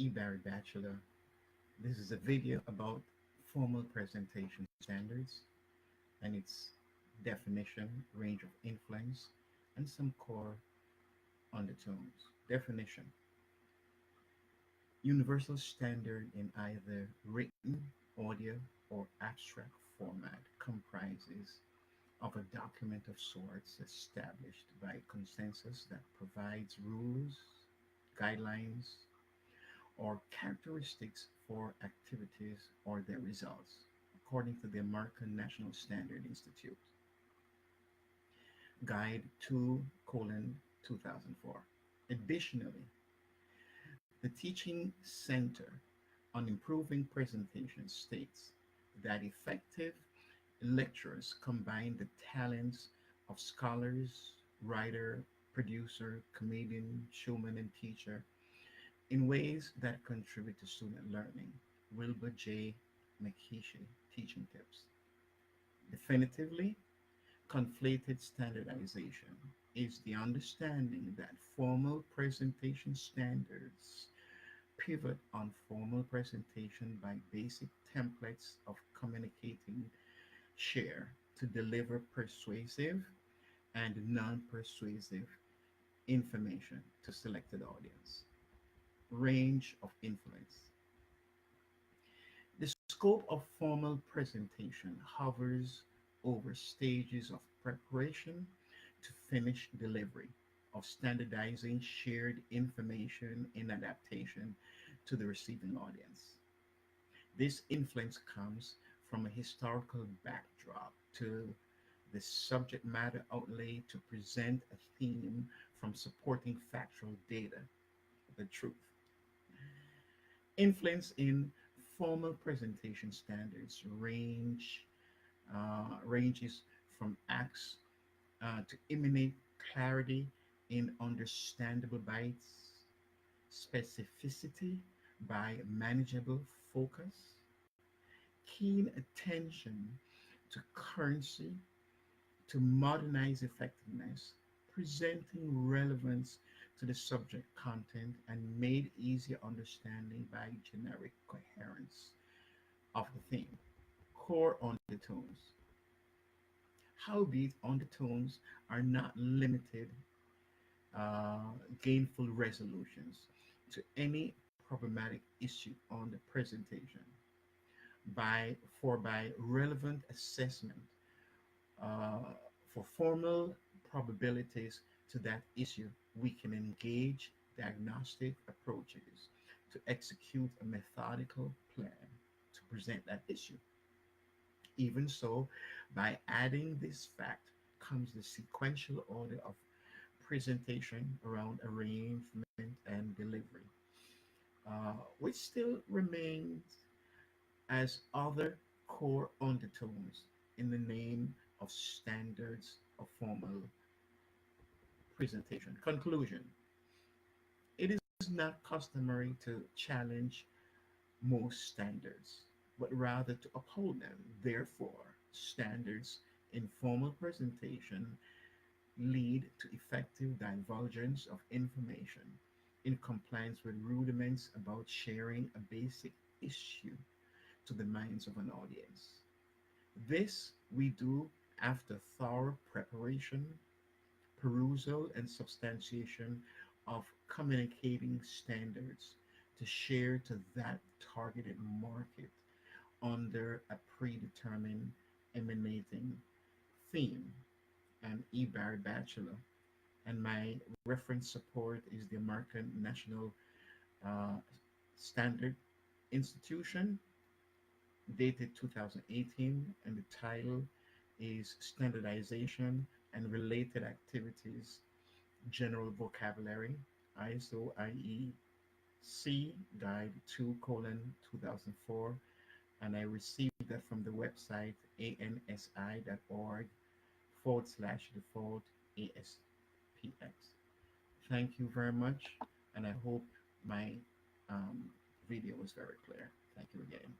Barry Batchelor. This is a video about formal presentation standards and its definition, range of influence, and some core undertones. Definition: universal standard in either written, audio, or abstract format comprises of a document of sorts established by consensus that provides rules, guidelines, or characteristics for activities or their results, according to the American National Standard Institute, Guide 2 2004. Additionally, the Teaching Center on Improving Presentation states that effective lecturers combine the talents of scholars, writer, producer, comedian, showman, and teacher in ways that contribute to student learning. Wilbur J. McKeeshy, Teaching Tips. Definitively, conflated standardization is the understanding that formal presentation standards pivot on formal presentation by basic templates of communicating share to deliver persuasive and non-persuasive information to selected audience. Range of influence. The scope of formal presentation hovers over stages of preparation to finish delivery, of standardizing shared information in adaptation to the receiving audience. This influence comes from a historical backdrop to the subject matter outlay to present a theme from supporting factual data, the truth. Influence in formal presentation standards ranges from acts to emanate clarity in understandable bites, specificity by manageable focus, keen attention to currency, to modernize effectiveness, presenting relevance to the subject content, and made easier understanding by generic coherence of the theme. Core undertones. Howbeit, undertones are not limited gainful resolutions to any problematic issue on the presentation by relevant assessment uh, for formal probabilities to that issue, we can engage diagnostic approaches to execute a methodical plan to present that issue. Even so, by adding this fact comes the sequential order of presentation around arrangement and delivery, which still remains as other core undertones in the name of standards of formal presentation. Conclusion: it is not customary to challenge most standards, but rather to uphold them. Therefore, standards in formal presentation lead to effective divulgence of information in compliance with rudiments about sharing a basic issue to the minds of an audience. This we do after thorough preparation, perusal, and substantiation of communicating standards to share to that targeted market under a predetermined emanating theme. I'm Barry Batchelor, and my reference support is the American National uh, Standard Institution, dated 2018, and the title is Standardization and Related Activities General Vocabulary, ISO IEC Guide 2 2004, and I received that from the website ansi.org/default ASPX. Thank you very much, and I hope my um, video was very clear. Thank you again.